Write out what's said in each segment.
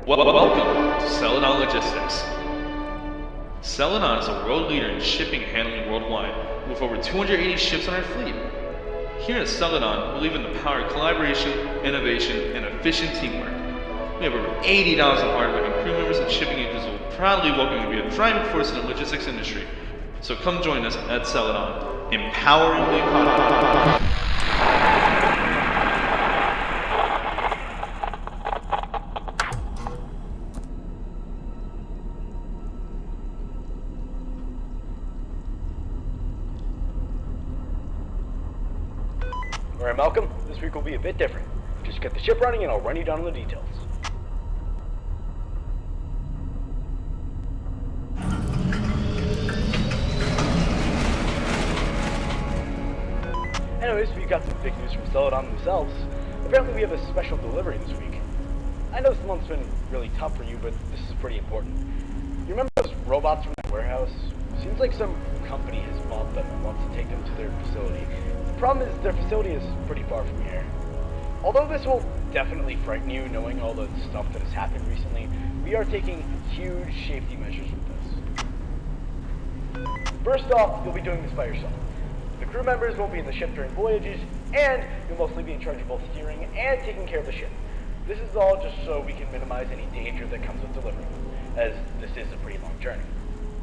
Welcome to Celadon Logistics. Celadon is a world leader in shipping and handling worldwide, with over 280 ships on our fleet. Here at Celadon, we believe in the power of collaboration, innovation, and efficient teamwork. We have over 80,000 hardworking crew members and shipping agents who will proudly welcome you to be a driving force in the logistics industry. So come join us at Celadon, empowering the economy. Alright, Malcolm, this week will be a bit different. Just get the ship running and I'll run you down on the details. Anyways, we got some big news from Celadon themselves. Apparently we have a special delivery this week. I know this month's been really tough for you, but this is pretty important. You remember those robots from that warehouse? Seems like some company has bought them and wants to take them to their facility. The problem is their facility is pretty far from here. Although this will definitely frighten you knowing all the stuff that has happened recently, we are taking huge safety measures with this. First off, you'll be doing this by yourself. The crew members won't be in the ship during voyages, and you'll mostly be in charge of both steering and taking care of the ship. This is all just so we can minimize any danger that comes with delivering, as this is a pretty long journey.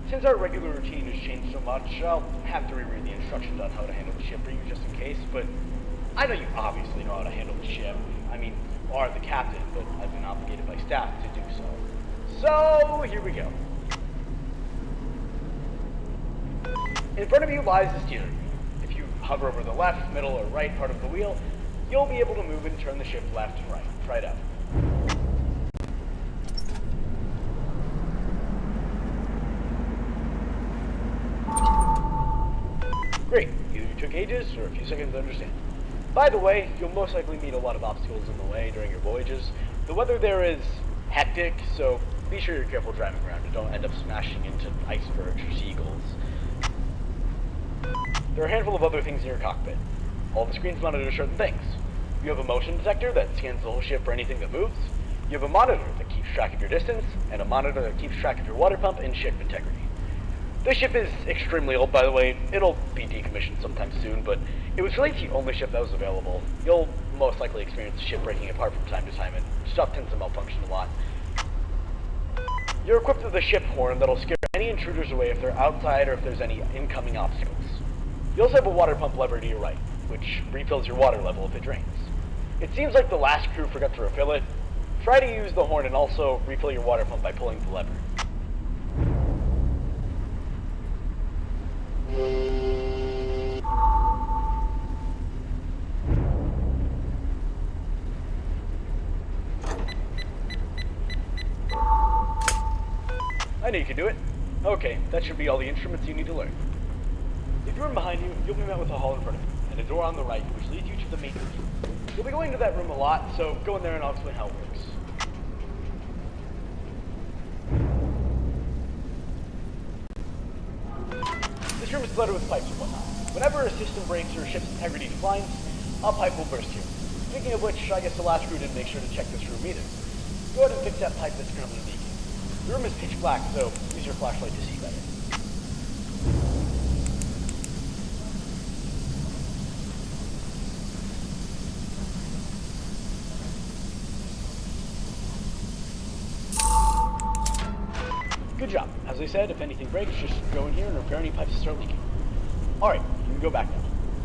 Since our regular routine has changed so much, I'll have to reread the instructions on how to handle the ship for you just in case, but I know you obviously know how to handle the ship. I mean, you are the captain, but I've been obligated by staff to do so. So, here we go. In front of you lies the steering wheel. If you hover over the left, middle, or right part of the wheel, you'll be able to move and turn the ship left and right. Try it out. Great. Either you took ages or a few seconds to understand. By the way, you'll most likely meet a lot of obstacles in the way during your voyages. The weather there is hectic, so be sure you're careful driving around and don't end up smashing into icebergs or seagulls. There are a handful of other things in your cockpit. All the screens monitor certain things. You have a motion detector that scans the whole ship for anything that moves. You have a monitor that keeps track of your distance, and a monitor that keeps track of your water pump and ship integrity. This ship is extremely old, by the way. It'll be decommissioned sometime soon, but it was really the only ship that was available. You'll most likely experience the ship breaking apart from time to time, and stuff tends to malfunction a lot. You're equipped with a ship horn that'll scare any intruders away if they're outside or if there's any incoming obstacles. You also have a water pump lever to your right, which refills your water level if it drains. It seems like the last crew forgot to refill it. Try to use the horn and also refill your water pump by pulling the lever. I know you can do it. Okay, that should be all the instruments you need to learn. If you room behind you, you'll be met with a hall in front of you, and a door on the right, which leads you to the maintenance room. You'll be going to that room a lot, so go in there and I'll explain how it works. This room is flooded with pipes and whatnot. Whenever a system breaks or a ship's integrity declines, a pipe will burst here. Speaking of which, I guess the last crew didn't make sure to check this room either. Go ahead and fix that pipe that's currently leaking. The room is pitch black, so use your flashlight to see better. Good job. As I said, if anything breaks, just go in here and repair any pipes that start leaking. Alright, you can go back now.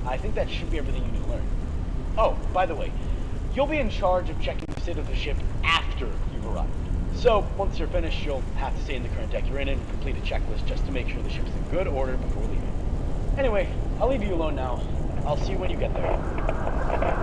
I think that should be everything you need to learn. Oh, by the way, you'll be in charge of checking the state of the ship after you've arrived. So, once you're finished, you'll have to stay in the current deck you're in and complete a checklist just to make sure the ship's in good order before leaving. Anyway, I'll leave you alone now. I'll see you when you get there.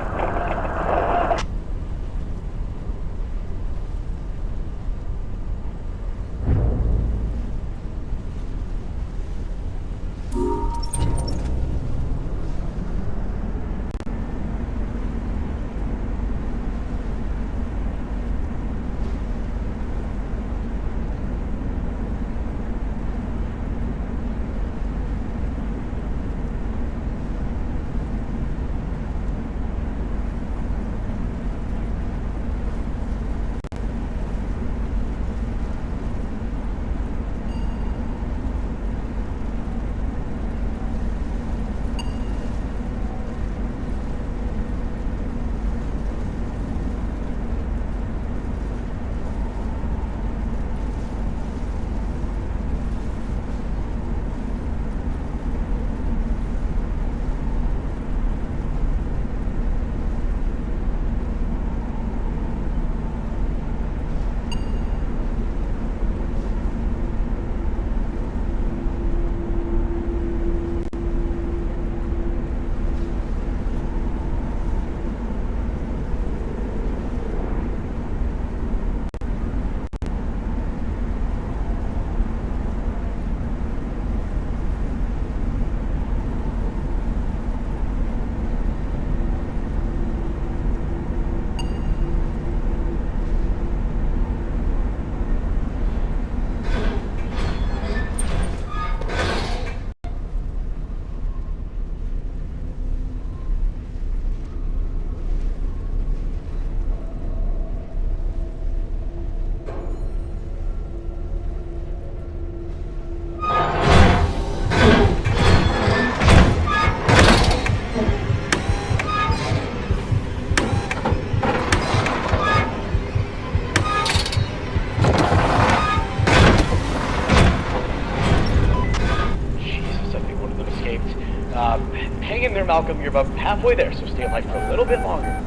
Hang in there, Malcolm. You're about halfway there, so stay alive for a little bit longer.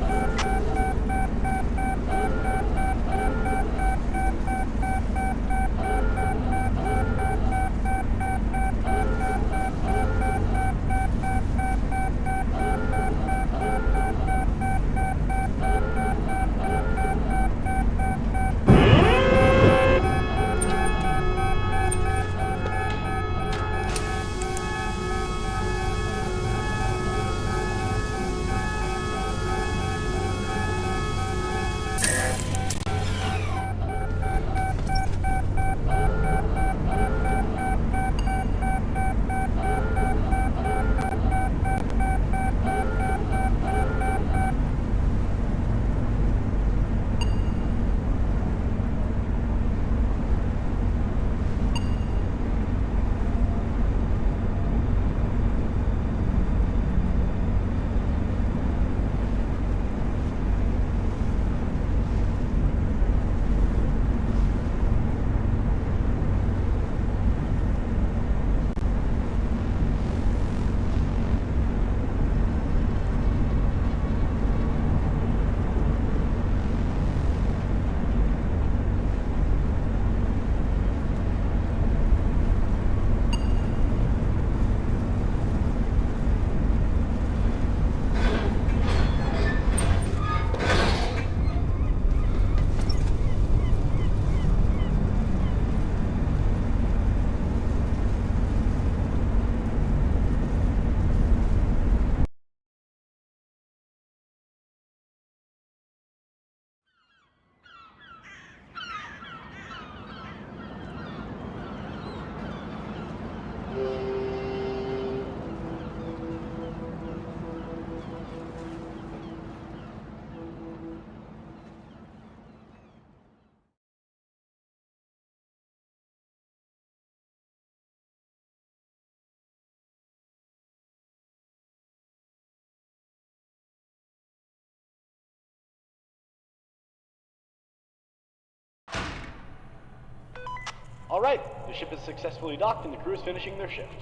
Alright, the ship is successfully docked and the crew is finishing their shift.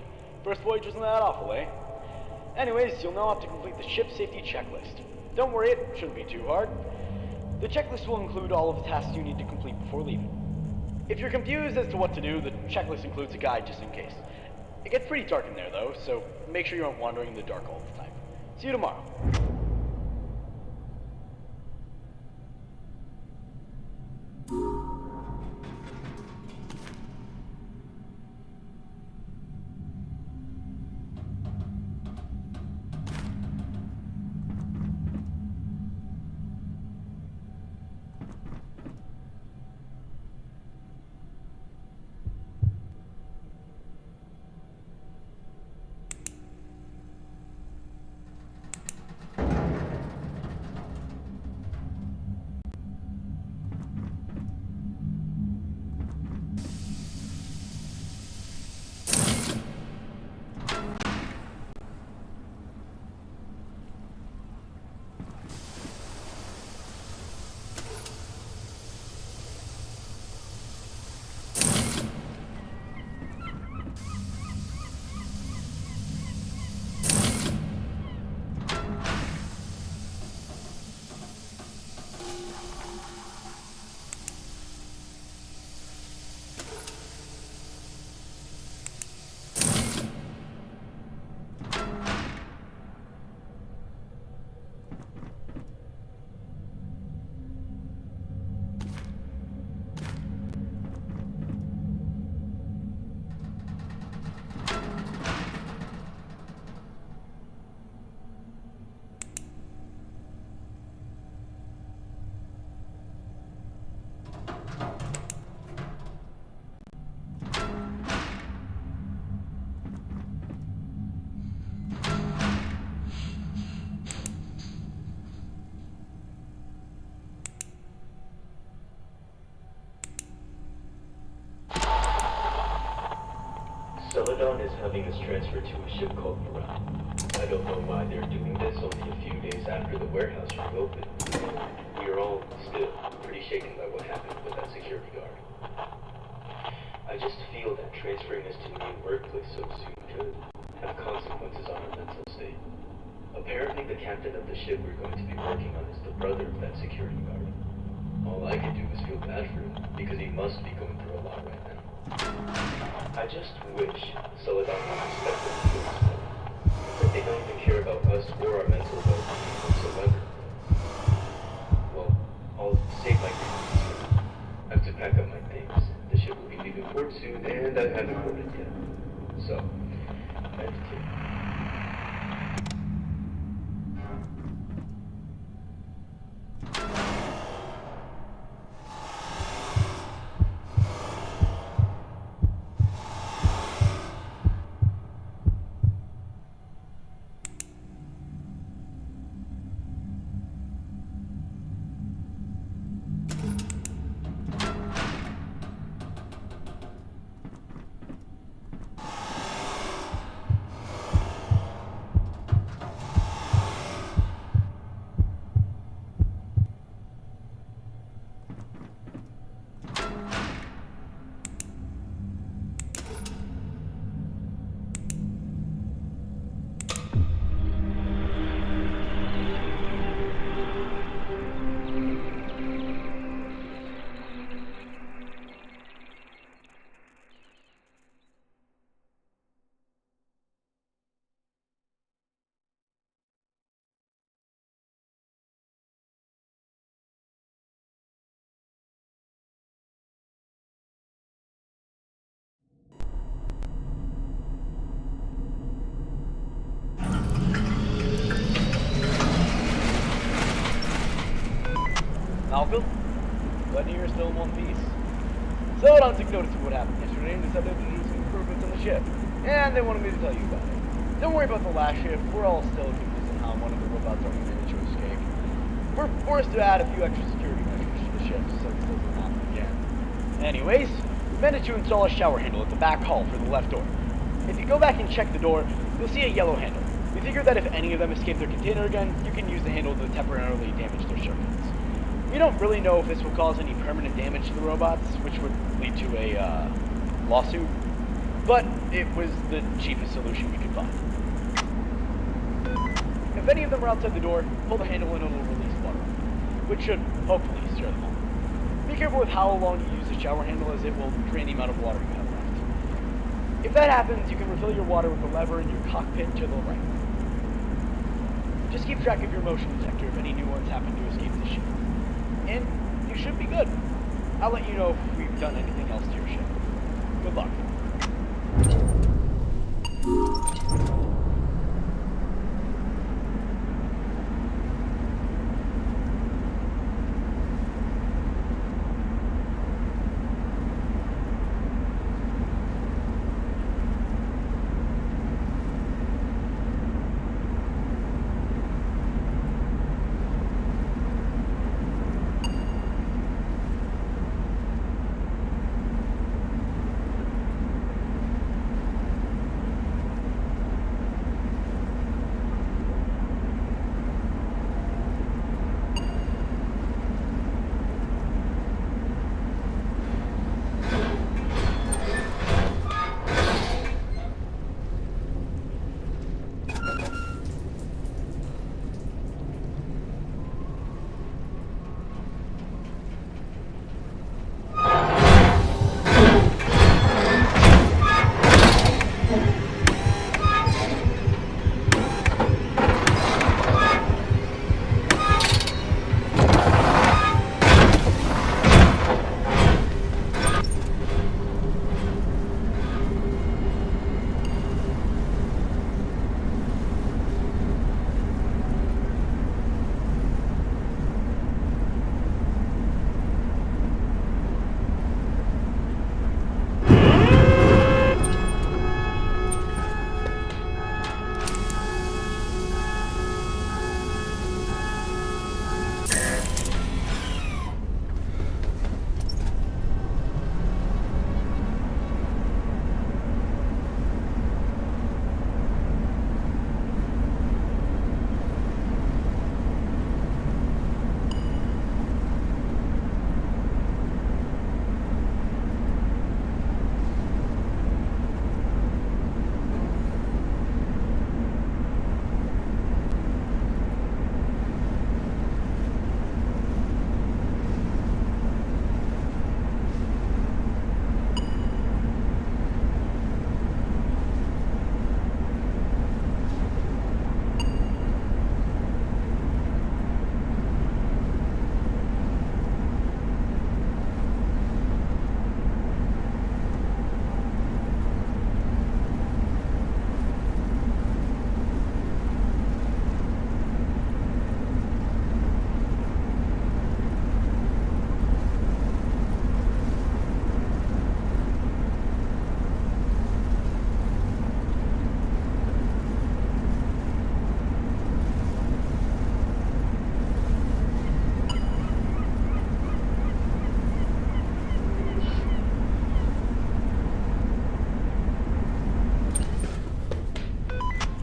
First voyage wasn't that awful, eh? Anyways, you'll now have to complete the ship safety checklist. Don't worry, it shouldn't be too hard. The checklist will include all of the tasks you need to complete before leaving. If you're confused as to what to do, the checklist includes a guide just in case. It gets pretty dark in there though, so make sure you aren't wandering in the dark all the time. See you tomorrow. Celadon is having us transferred to a ship called Morale. I don't know why they're doing this only a few days after the warehouse reopened. We are all still pretty shaken by what happened with that security guard. I just feel that transferring us to a new workplace so soon could have consequences on our mental state. Apparently the captain of the ship we're going to be working on is the brother of that security guard. All I can do is feel bad for him, because he must be going through a lot right now. I just wish Celadon would respect us for this way. That they don't even care about us or our mental well-being whatsoever. Well, I'll save my grievances. I have to pack up my things. The ship will be leaving port soon, and I haven't boarded yet. So, meditate. Malcolm? Glad to hear you're still in one piece. Celadon took notice of what happened yesterday and decided to do some improvements on the ship. And they wanted me to tell you about it. Don't worry about the last shift. We're all still confused on how one of the robots already managed to escape. We're forced to add a few extra security measures to the ship so this doesn't happen again. Anyways, we managed to install a shower handle at the back hall for the left door. If you go back and check the door, you'll see a yellow handle. We figured that if any of them escape their container again, you can use the handle to temporarily damage their circuits. We don't really know if this will cause any permanent damage to the robots, which would lead to a lawsuit, but it was the cheapest solution we could find. If any of them are outside the door, pull the handle and it'll release water, which should hopefully steer them off. Be careful with how long you use the shower handle, as it will drain the amount of water you have left. If that happens, you can refill your water with the lever in your cockpit to the right. Just keep track of your motion detector if any new ones happen to escape the ship. And you should be good. I'll let you know if we've done anything else to your ship. Good luck.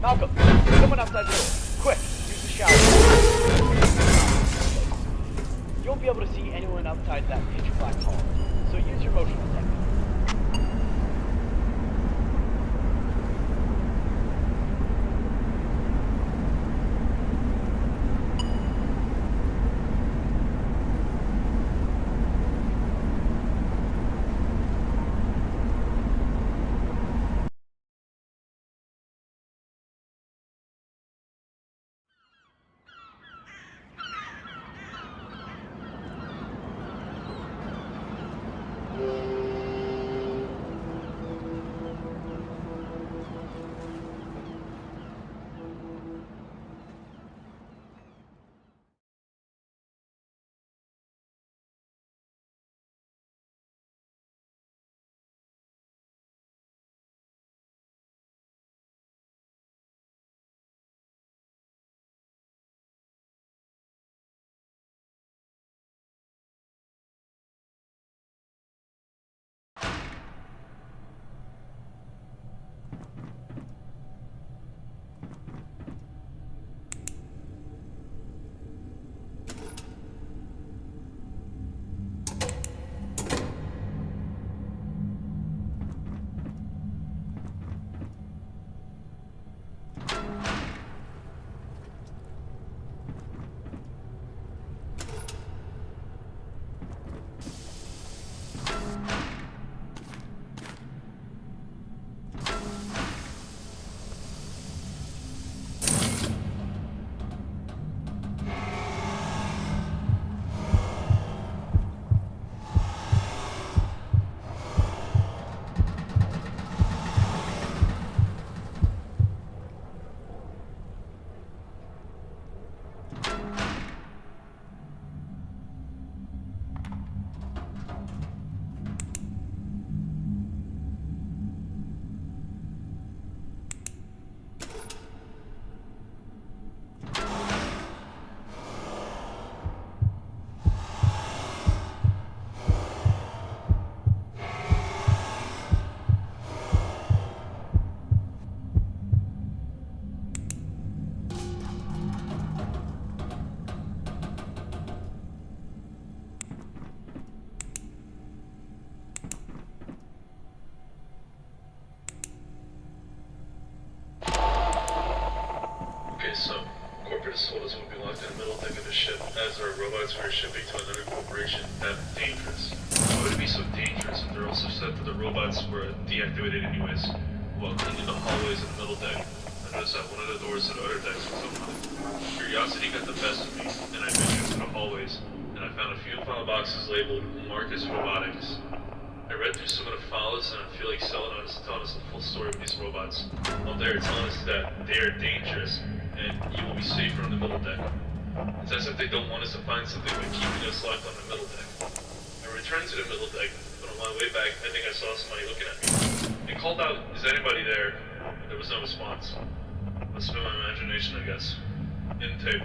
Malcolm, someone outside the door. Quick, use the shower. You won't be able to see anyone outside that pitch black hall, so use your motion detector. transfer shipping to another corporation that dangerous. Why would it be so dangerous if they're also said that the robots were deactivated anyways? While cleaning the hallways in the middle deck, I noticed that one of the doors to the other decks was open. Curiosity got the best of me, and I ventured into the hallways, and I found a few file boxes labeled Marcus Robotics. I read through some of the files, and I feel like Celadon is telling us the full story of these robots. Well, they're telling us that they are dangerous, and you will be safer on the middle deck. It's as if they don't want us to find something by keeping us locked on the middle deck. I returned to the middle deck, but on my way back, I think I saw somebody looking at me. I called out, "Is anybody there?" But there was no response. Must have been my imagination, I guess. End tape.